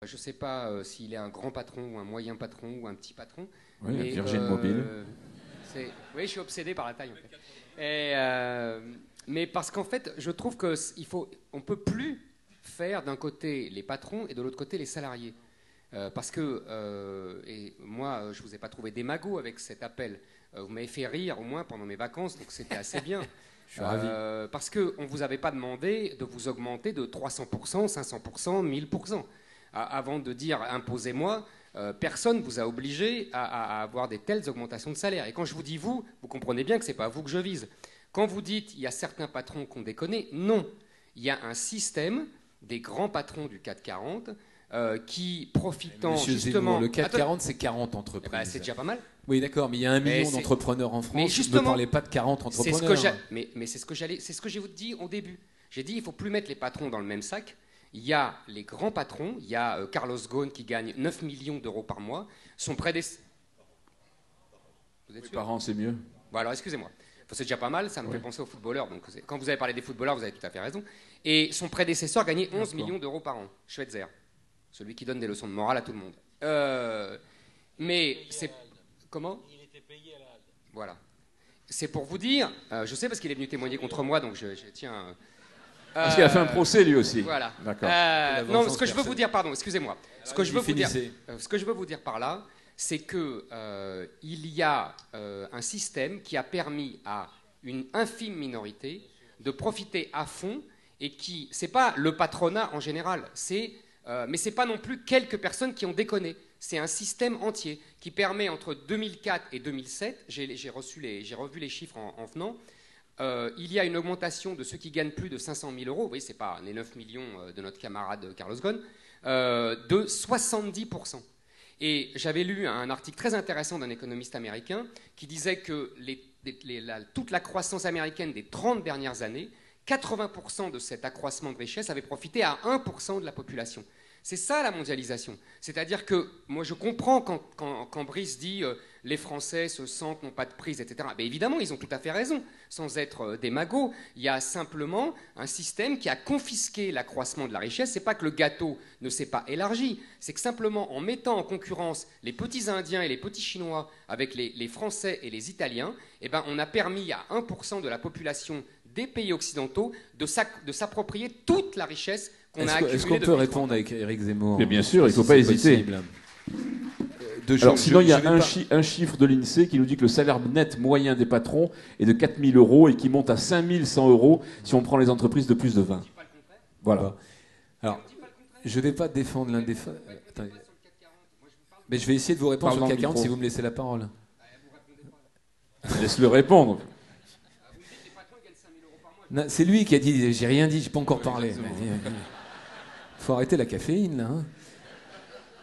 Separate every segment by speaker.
Speaker 1: Je ne sais pas s'il est un grand patron ou un moyen patron ou un petit patron.
Speaker 2: Oui,
Speaker 1: mais,
Speaker 2: Virgin Mobile.
Speaker 1: Oui, je suis obsédé par la taille. En fait. Mais parce qu'en fait, je trouve qu'on ne peut plus faire d'un côté les patrons et de l'autre côté les salariés. Parce que, et moi, je ne vous ai pas trouvé démago avec cet appel. Vous m'avez fait rire au moins pendant mes vacances, donc c'était assez bien.
Speaker 2: Je suis ravi.
Speaker 1: Parce qu'on ne vous avait pas demandé de vous augmenter de 300%, 500%, 1000%. Avant de dire imposez-moi, personne ne vous a obligé à avoir des telles augmentations de salaire. Et quand je vous dis vous comprenez bien que ce n'est pas vous que je vise. Quand vous dites il y a certains patrons qui ont déconné, non. Il y a un système des grands patrons du CAC 40 qui, profitant
Speaker 2: Monsieur
Speaker 1: justement...
Speaker 2: Zemmour, le CAC 40, c'est 40 entreprises.
Speaker 1: C'est déjà pas mal.
Speaker 2: Oui, d'accord, mais il y a 1 million d'entrepreneurs en France. Ne parlez pas de 40 entrepreneurs.
Speaker 1: Mais c'est ce que j'ai vous dit au début. J'ai dit il ne faut plus mettre les patrons dans le même sac. Il y a les grands patrons, il y a Carlos Ghosn qui gagne 9 millions d'euros par mois. Son prédécesseur... Vous êtes sûr ?
Speaker 2: Par an, c'est mieux.
Speaker 1: Bon, alors, excusez-moi. C'est déjà pas mal, ça me fait penser aux footballeurs. Donc, quand vous avez parlé des footballeurs, vous avez tout à fait raison. Et son prédécesseur gagnait 11 millions d'euros par an, Schweitzer, celui qui donne des leçons de morale à tout le monde. Mais c'est... Comment ? Il était payé à la halte. Voilà. C'est pour vous dire, je sais parce qu'il est venu témoigner contre moi, donc je tiens...
Speaker 2: Parce qu'il a fait un procès lui aussi.
Speaker 1: Voilà.
Speaker 2: D'accord.
Speaker 1: Non, ce que je veux vous dire, pardon, excusez-moi. Ce que je veux vous dire par là, c'est que il y a un système qui a permis à une infime minorité de profiter à fond et qui, c'est pas le patronat en général, mais c'est pas non plus quelques personnes qui ont déconné. C'est un système entier qui permet entre 2004 et 2007, j'ai revu les chiffres en venant. Il y a une augmentation de ceux qui gagnent plus de 500 000 euros, vous voyez, ce n'est pas les 9 millions de notre camarade Carlos Ghosn, de 70%. Et j'avais lu un article très intéressant d'un économiste américain qui disait que toute la croissance américaine des 30 dernières années, 80% de cet accroissement de richesse avait profité à 1% de la population. C'est ça la mondialisation. C'est-à-dire que moi je comprends quand Brice dit les Français se sentent, n'ont pas de prise, etc. Mais évidemment, ils ont tout à fait raison, sans être des magots. Il y a simplement un système qui a confisqué l'accroissement de la richesse. C'est pas que le gâteau ne s'est pas élargi, c'est que simplement en mettant en concurrence les petits Indiens et les petits Chinois avec les Français et les Italiens, eh ben, on a permis à 1% de la population des pays occidentaux de s'approprier toute la richesse qu'on a accumulée.
Speaker 2: Est-ce qu'on peut répondre avec Éric Zemmour ?
Speaker 3: Mais bien sûr, il ne faut pas hésiter. Alors, sinon, il y a un chiffre de l'INSEE qui nous dit que le salaire net moyen des patrons est de 4 000 euros et qui monte à 5 100 euros si on prend les entreprises de plus de 20. Voilà.
Speaker 2: Alors, je ne vais pas défendre l'indéfendable. Mais je vais essayer de vous répondre sur le CAC 40 si vous me laissez la parole.
Speaker 3: Laisse-le répondre.
Speaker 2: C'est lui qui a dit, j'ai rien dit, j'ai pas encore parlé. Il faut arrêter la caféine, là. Hein.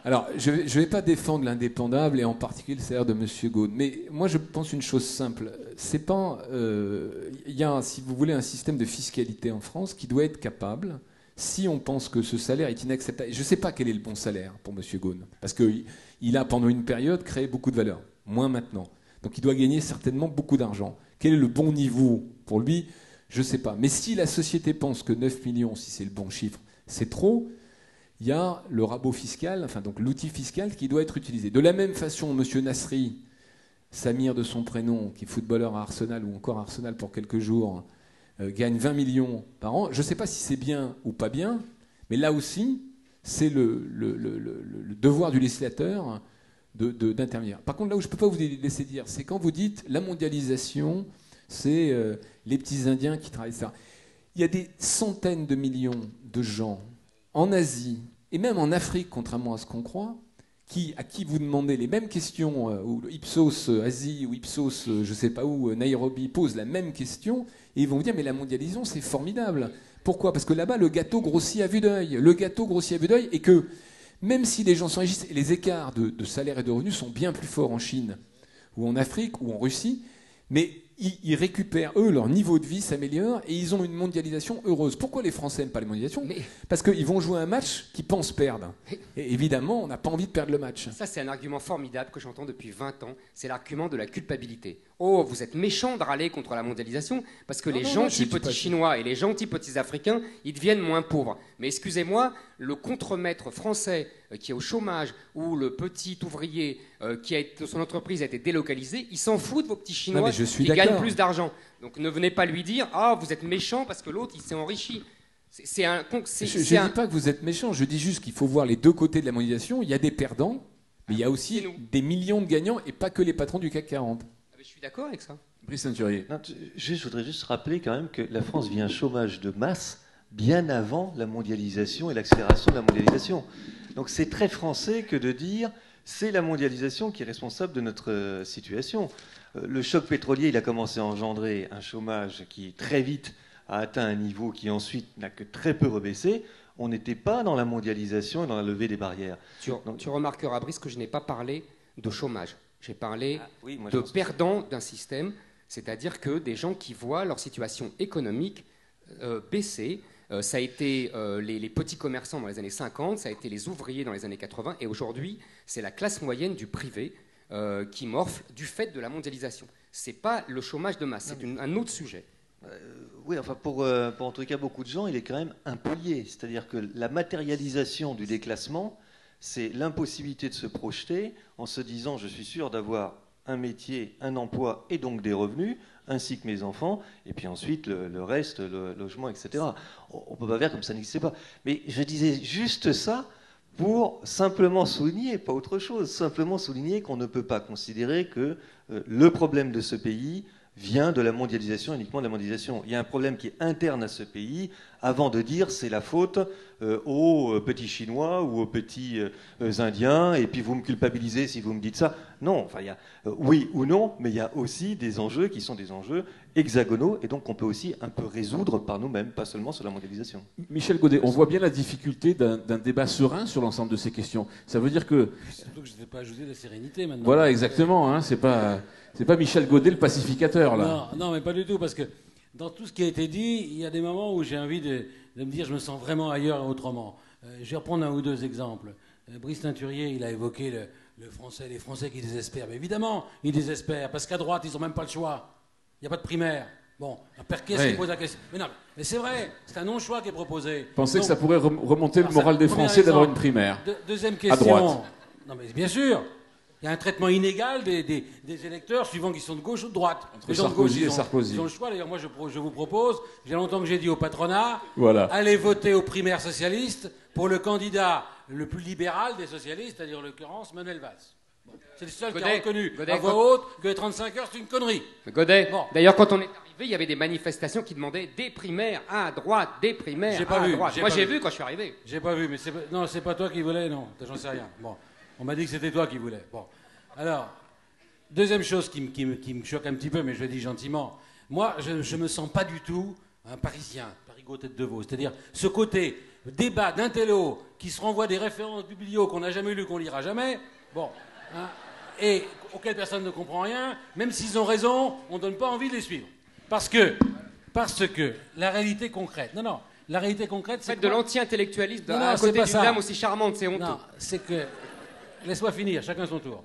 Speaker 2: Alors, je vais pas défendre l'indépendable et en particulier le salaire de M. Ghosn. Mais moi, je pense une chose simple. C'est pas... Il y a, si vous voulez, un système de fiscalité en France qui doit être capable, si on pense que ce salaire est inacceptable... Je ne sais pas quel est le bon salaire pour M. Ghosn. Parce qu'il a, pendant une période, créé beaucoup de valeur. Moins maintenant. Donc, il doit gagner certainement beaucoup d'argent. Quel est le bon niveau pour lui ? Je ne sais pas. Mais si la société pense que 9 millions, si c'est le bon chiffre, c'est trop, il y a le rabot fiscal, enfin donc l'outil fiscal qui doit être utilisé. De la même façon, M. Nasri, Samir de son prénom, qui est footballeur à Arsenal ou encore à Arsenal pour quelques jours, gagne 20 millions par an. Je ne sais pas si c'est bien ou pas bien, mais là aussi, c'est le devoir du législateur d'intervenir. Par contre, là où je ne peux pas vous laisser dire, c'est quand vous dites la mondialisation... c'est les petits Indiens qui travaillent ça. Il y a des centaines de millions de gens en Asie et même en Afrique, contrairement à ce qu'on croit, à qui vous demandez les mêmes questions, ou Ipsos Asie ou Ipsos je ne sais pas où, Nairobi, pose la même question, et ils vont vous dire mais la mondialisation c'est formidable. Pourquoi ? Parce que là-bas le gâteau grossit à vue d'œil. Le gâteau grossit à vue d'œil et que même si les gens s'enrichissent, et les écarts de salaire et de revenus sont bien plus forts en Chine ou en Afrique ou en Russie, mais ils récupèrent, eux, leur niveau de vie s'améliore et ils ont une mondialisation heureuse. Pourquoi les Français n'aiment pas la mondialisation ? Parce qu'ils vont jouer un match qu'ils pensent perdre. Et évidemment, on n'a pas envie de perdre le match.
Speaker 1: Ça, c'est un argument formidable que j'entends depuis 20 ans. C'est l'argument de la culpabilité. Oh, vous êtes méchants de râler contre la mondialisation parce que les gentils petits Chinois et les gentils petits Africains, ils deviennent moins pauvres. Mais excusez-moi, le contremaître français qui est au chômage, ou le petit ouvrier son entreprise a été délocalisée, il s'en fout de vos petits Chinois qui gagnent plus d'argent. Donc ne venez pas lui dire « Ah, vous êtes méchant parce que l'autre, il s'est enrichi ». Je ne dis
Speaker 2: pas que vous êtes méchant, je dis juste qu'il faut voir les deux côtés de la mondialisation. Il y a des perdants, mais il y a aussi des millions de gagnants, et pas que les patrons du CAC 40.
Speaker 1: Je suis d'accord avec ça.
Speaker 3: Brice Teinturier.
Speaker 4: Je voudrais juste rappeler quand même que la France vit un chômage de masse bien avant la mondialisation et l'accélération de la mondialisation. Donc c'est très français que de dire c'est la mondialisation qui est responsable de notre situation. Le choc pétrolier, il a commencé à engendrer un chômage qui très vite a atteint un niveau qui ensuite n'a que très peu rebaissé. On n'était pas dans la mondialisation et dans la levée des barrières.
Speaker 1: Tu remarqueras, Brice, que je n'ai pas parlé de chômage. J'ai parlé de perdants d'un système, c'est-à-dire que des gens qui voient leur situation économique baisser. Ça a été les petits commerçants dans les années 50, ça a été les ouvriers dans les années 80, et aujourd'hui, c'est la classe moyenne du privé qui morfle du fait de la mondialisation. Ce n'est pas le chômage de masse, c'est un autre sujet.
Speaker 4: Oui, enfin pour en tout cas beaucoup de gens, il est quand même un peu lié. C'est-à-dire que la matérialisation du déclassement, c'est l'impossibilité de se projeter en se disant je suis sûr d'avoir un métier, un emploi et donc des revenus, ainsi que mes enfants, et puis ensuite le reste, le logement, etc. On ne peut pas faire comme ça n'existait pas. Mais je disais juste ça pour simplement souligner, pas autre chose, simplement souligner qu'on ne peut pas considérer que le problème de ce pays vient de la mondialisation, uniquement de la mondialisation. Il y a un problème qui est interne à ce pays, avant de dire c'est la faute aux petits Chinois ou aux petits Indiens, et puis vous me culpabilisez si vous me dites ça. Non, enfin, il y a, oui ou non, mais il y a aussi des enjeux qui sont des enjeux hexagonaux, et donc on peut aussi un peu résoudre par nous-mêmes, pas seulement sur la mondialisation.
Speaker 3: Michel Godet, on voit bien la difficulté d'un débat serein sur l'ensemble de ces questions. Ça veut dire que...
Speaker 5: Surtout que je ne t'ai pas ajouté la sérénité maintenant.
Speaker 3: Voilà, exactement, hein, c'est pas Michel Godet le pacificateur, là.
Speaker 5: Non, mais pas du tout, parce que dans tout ce qui a été dit, il y a des moments où j'ai envie de me dire je me sens vraiment ailleurs et autrement. Je vais reprendre un ou deux exemples. Brice Teinturier, il a évoqué les Français qui désespèrent. Mais évidemment, ils désespèrent, parce qu'à droite, ils n'ont même pas le choix. Il n'y a pas de primaire. Bon, qu'est-ce qui pose la question? Mais non, mais c'est vrai, c'est un non-choix qui est proposé.
Speaker 3: Pensez que ça pourrait remonter le moral des Français d'avoir une primaire.
Speaker 5: Deuxième question. À droite. Non, mais bien sûr. Il y a un traitement inégal des électeurs suivant qu'ils sont de gauche ou de droite.
Speaker 3: Entre Sarkozy et Sarkozy.
Speaker 5: Ils ont le choix. D'ailleurs, moi, je vous propose, j'ai longtemps que j'ai dit au patronat,
Speaker 3: voilà,
Speaker 5: allez voter aux primaires socialistes pour le candidat le plus libéral des socialistes, c'est-à-dire en l'occurrence Manuel Valls. Bon. C'est le seul qui a reconnu à voix haute que les 35 heures, c'est une connerie.
Speaker 1: Godet, bon. D'ailleurs, quand on est arrivé, il y avait des manifestations qui demandaient des primaires à droite, des primaires à droite. Moi, j'ai vu quand je suis arrivé.
Speaker 5: J'ai pas vu, mais c'est pas toi qui voulais, non, j'en sais rien. Bon. On m'a dit que c'était toi qui voulais. Bon. Alors, deuxième chose qui me choque un petit peu, mais je le dis gentiment. Moi, je ne me sens pas du tout un Parisien, Parigot tête de veau. C'est-à-dire, ce côté débat d'intello qui se renvoie des références biblio qu'on n'a jamais lues, qu'on lira jamais, bon, hein, et auxquelles personne ne comprend rien, même s'ils ont raison, on ne donne pas envie de les suivre. Parce que la réalité concrète... Non, la réalité concrète, c'est
Speaker 1: de l'anti-intellectualisme à côté d'une dame aussi charmante, c'est honteux.
Speaker 5: Non, c'est que... Laisse-moi finir, chacun son tour.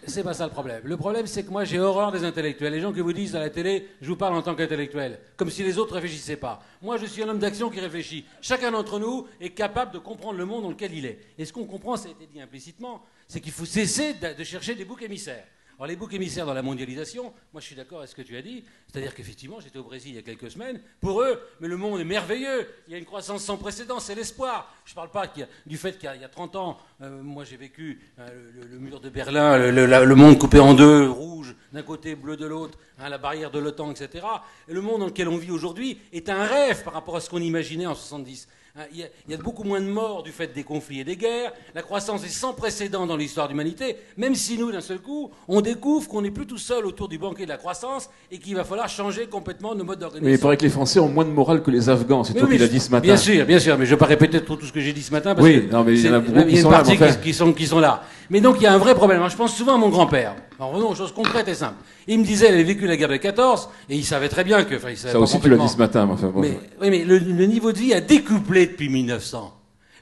Speaker 5: C'est pas ça le problème. Le problème, c'est que moi, j'ai horreur des intellectuels. Les gens qui vous disent à la télé, je vous parle en tant qu'intellectuel, comme si les autres réfléchissaient pas. Moi, je suis un homme d'action qui réfléchit. Chacun d'entre nous est capable de comprendre le monde dans lequel il est. Et ce qu'on comprend, ça a été dit implicitement, c'est qu'il faut cesser de chercher des boucs émissaires. Alors, les boucs émissaires dans la mondialisation, moi, je suis d'accord avec ce que tu as dit. C'est-à-dire qu'effectivement, j'étais au Brésil il y a quelques semaines. Pour eux, mais le monde est merveilleux. Il y a une croissance sans précédent, c'est l'espoir. Je ne parle pas du fait qu'il y a 30 ans, moi, j'ai vécu le mur de Berlin, le monde coupé en deux, rouge d'un côté, bleu de l'autre, hein, la barrière de l'OTAN, etc. Et le monde dans lequel on vit aujourd'hui est un rêve par rapport à ce qu'on imaginait en 70. Il y a beaucoup moins de morts du fait des conflits et des guerres. La croissance est sans précédent dans l'histoire de l'humanité, même si nous, d'un seul coup, on découvre qu'on n'est plus tout seul autour du banquet de la croissance et qu'il va falloir changer complètement nos modes d'organisation.
Speaker 3: Mais il paraît que les Français ont moins de morale que les Afghans, c'est toi qui l'as dit ce matin.
Speaker 5: Bien sûr, mais je ne vais pas répéter tout ce que j'ai dit ce matin, parce
Speaker 3: oui, non, mais il y en a beaucoup
Speaker 5: qui sont là. Il y a une partie qui sont là. Mais donc, il y a un vrai problème. Alors, je pense souvent à mon grand-père. Alors, revenons aux choses concrètes et simples. Il me disait, il avait vécu la guerre de 14, et il savait très bien que... Enfin, il savait
Speaker 3: ça aussi, tu l'as dit ce matin. Enfin, bon,
Speaker 5: mais le niveau de vie a décuplé depuis 1900.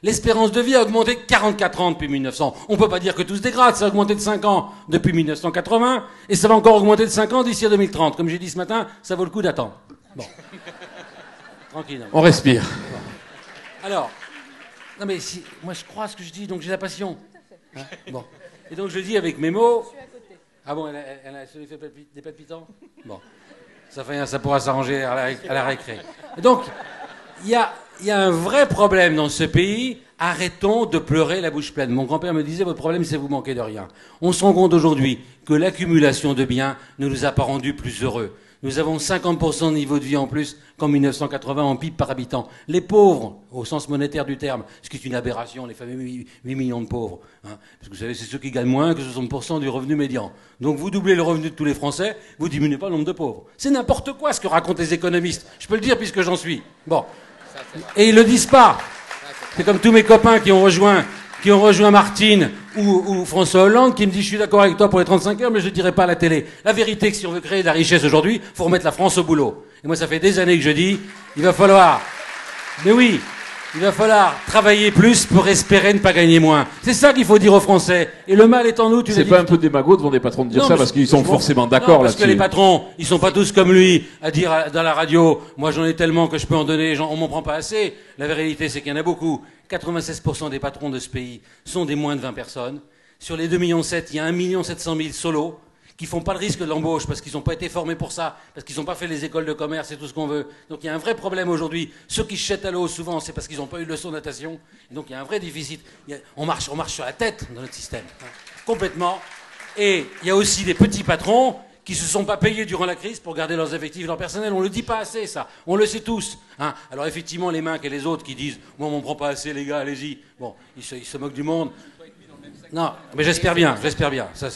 Speaker 5: L'espérance de vie a augmenté de 44 ans depuis 1900. On ne peut pas dire que tout se dégrade. Ça a augmenté de 5 ans depuis 1980, et ça va encore augmenter de 5 ans d'ici à 2030. Comme j'ai dit ce matin, ça vaut le coup d'attendre. Bon. Tranquille.
Speaker 3: On respire.
Speaker 5: Bon. Alors... Non mais moi je crois à ce que je dis, donc j'ai la passion. Hein, bon. Et donc je le dis avec mes mots. Ah bon, elle a fait des palpitants. Bon, ça pourra s'arranger à la récré. Et donc il y a un vrai problème dans ce pays. Arrêtons de pleurer la bouche pleine. Mon grand-père me disait, votre problème, c'est que vous manquez de rien. On se rend compte aujourd'hui que l'accumulation de biens ne nous a pas rendus plus heureux. Nous avons 50% de niveau de vie en plus qu'en 1980 en PIB par habitant. Les pauvres, au sens monétaire du terme, ce qui est une aberration, les fameux 8 millions de pauvres. Hein, parce que vous savez, c'est ceux qui gagnent moins que 60% du revenu médian. Donc vous doublez le revenu de tous les Français, vous diminuez pas le nombre de pauvres. C'est n'importe quoi ce que racontent les économistes. Je peux le dire puisque j'en suis. Bon. Et ils le disent pas. C'est comme tous mes copains qui ont rejoint Martine ou François Hollande qui me dit je suis d'accord avec toi pour les 35 heures mais je ne dirai pas à la télé. La vérité c'est que si on veut créer de la richesse aujourd'hui, il faut remettre la France au boulot. Et moi ça fait des années que je dis, il va falloir travailler plus pour espérer ne pas gagner moins. C'est ça qu'il faut dire aux Français. Et le mal est en nous.
Speaker 3: C'est pas un peu démago devant des patrons de dire ça parce qu'ils sont forcément d'accord là-dessus.
Speaker 5: Parce que les patrons, ils sont pas tous comme lui à dire dans la radio, moi j'en ai tellement que je peux en donner, on m'en prend pas assez. La vérité c'est qu'il y en a beaucoup. 96% des patrons de ce pays sont des moins de 20 personnes. Sur les 2,7 millions, il y a 1,7 million solos qui font pas le risque de l'embauche parce qu'ils n'ont pas été formés pour ça, parce qu'ils n'ont pas fait les écoles de commerce et tout ce qu'on veut. Donc il y a un vrai problème aujourd'hui. Ceux qui se jettent à l'eau souvent, c'est parce qu'ils n'ont pas eu de leçon de natation. Et donc il y a un vrai déficit. On marche sur la tête dans notre système, hein, complètement. Et il y a aussi des petits patrons qui se sont pas payés durant la crise pour garder leurs effectifs, leur personnel. On le dit pas assez, ça. On le sait tous. Hein. Alors effectivement, les Mincs et les autres qui disent « Moi, on m'en prend pas assez, les gars, allez-y ». Bon, ils se moquent du monde. Non, mais j'espère bien. Ça,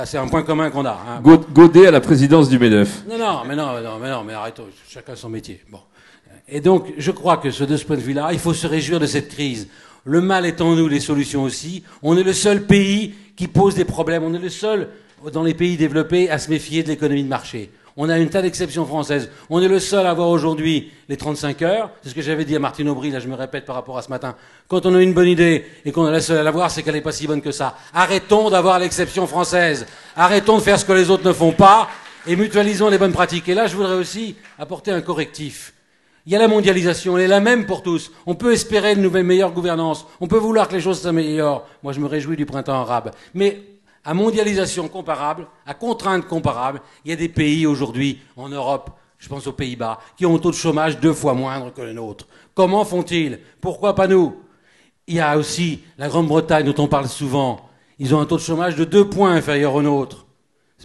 Speaker 5: c'est un point commun qu'on a. Hein.
Speaker 3: Godet à la présidence du MEDEF.
Speaker 5: Mais arrêtons, chacun son métier. Bon. Et donc, je crois que de ce point de vue-là, il faut se réjouir de cette crise. Le mal est en nous, les solutions aussi. On est le seul pays qui pose des problèmes. On est le seul dans les pays développés à se méfier de l'économie de marché. On a une tas d'exceptions françaises. On est le seul à avoir aujourd'hui les 35 heures. C'est ce que j'avais dit à Martine Aubry, là je me répète par rapport à ce matin. Quand on a une bonne idée et qu'on est la seule à l'avoir, c'est qu'elle n'est pas si bonne que ça. Arrêtons d'avoir l'exception française. Arrêtons de faire ce que les autres ne font pas et mutualisons les bonnes pratiques. Et là, je voudrais aussi apporter un correctif. Il y a la mondialisation, elle est la même pour tous. On peut espérer une nouvelle meilleure gouvernance. On peut vouloir que les choses s'améliorent. Moi, je me réjouis du printemps arabe. Mais à mondialisation comparable, à contraintes comparables, il y a des pays aujourd'hui en Europe, je pense aux Pays-Bas, qui ont un taux de chômage 2 fois moindre que le nôtre. Comment font-ils? Pourquoi pas nous? Il y a aussi la Grande-Bretagne dont on parle souvent. Ils ont un taux de chômage de 2 points inférieur au nôtre.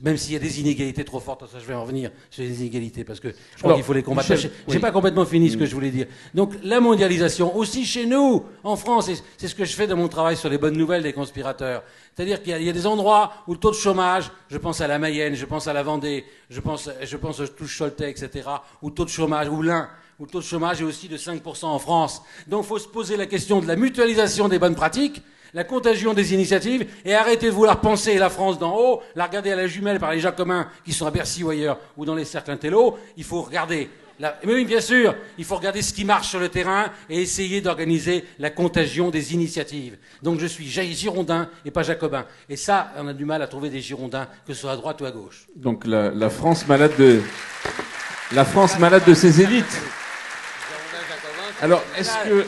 Speaker 5: Même s'il y a des inégalités trop fortes, ça je vais en revenir sur les inégalités, parce que je crois qu'il faut les combattre. J'ai pas complètement fini ce que je voulais dire. Donc la mondialisation, aussi chez nous, en France, et c'est ce que je fais dans mon travail sur les bonnes nouvelles des conspirateurs. C'est-à-dire qu'il y a des endroits où le taux de chômage, je pense à la Mayenne, je pense à la Vendée, je pense au Touche-Choletais, etc., où le taux de chômage, où l'Ain, où le taux de chômage est aussi de 5% en France. Donc il faut se poser la question de la mutualisation des bonnes pratiques, la contagion des initiatives, et arrêter de vouloir penser la France d'en haut, la regarder à la jumelle par les Jacobins qui sont à Bercy ou ailleurs, ou dans les cercles intello. Il faut regarder, mais oui, bien sûr, il faut regarder ce qui marche sur le terrain et essayer d'organiser la contagion des initiatives. Donc je suis girondin et pas jacobin. Et ça, on a du mal à trouver des girondins, que ce soit à droite ou à gauche.
Speaker 3: Donc la France malade de ses élites. Alors,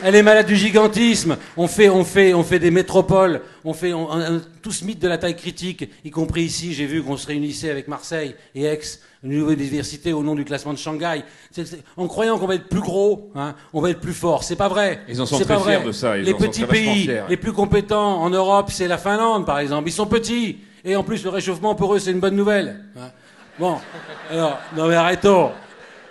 Speaker 5: elle est malade du gigantisme. On fait des métropoles. On a tous mythe de la taille critique, y compris ici. J'ai vu qu'on se réunissait avec Marseille et Aix, une nouvelle université au nom du classement de Shanghai. En croyant qu'on va être plus gros, hein, on va être plus fort. C'est pas vrai.
Speaker 3: Ils en sont très fiers de ça.
Speaker 5: Les petits pays les plus compétents en Europe, c'est la Finlande, par exemple. Ils sont petits. Et en plus, le réchauffement, pour eux, c'est une bonne nouvelle. Hein. Bon. Alors, non mais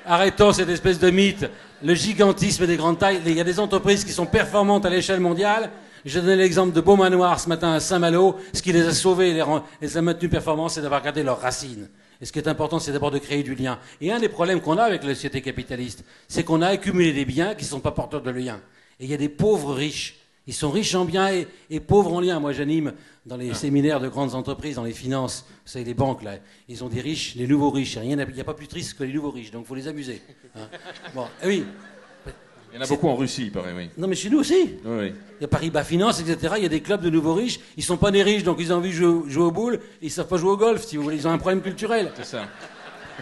Speaker 5: arrêtons cette espèce de mythe. Le gigantisme des grandes tailles. Il y a des entreprises qui sont performantes à l'échelle mondiale. Je donnais l'exemple de Beaumanoir ce matin à Saint-Malo. Ce qui les a sauvés et les a maintenus performants, c'est d'avoir gardé leurs racines. Et ce qui est important, c'est d'abord de créer du lien. Et un des problèmes qu'on a avec la société capitaliste, c'est qu'on a accumulé des biens qui ne sont pas porteurs de lien. Et il y a des pauvres riches. Ils sont riches en biens et pauvres en liens. Moi, j'anime dans les séminaires de grandes entreprises, dans les finances. Vous savez, les banques, là, ils ont des riches, les nouveaux riches. Il n'y a pas plus triste que les nouveaux riches, donc il faut les amuser. Hein. Bon, oui.
Speaker 3: Il y en a beaucoup en Russie, il paraît, oui.
Speaker 5: Non, mais chez nous aussi.
Speaker 3: Oui.
Speaker 5: Il y a Paribas Finance, etc. Il y a des clubs de nouveaux riches. Ils ne sont pas nés riches, donc ils ont envie de jouer aux boules. Ils ne savent pas jouer au golf, si vous voulez. Ils ont un problème culturel.
Speaker 3: C'est ça.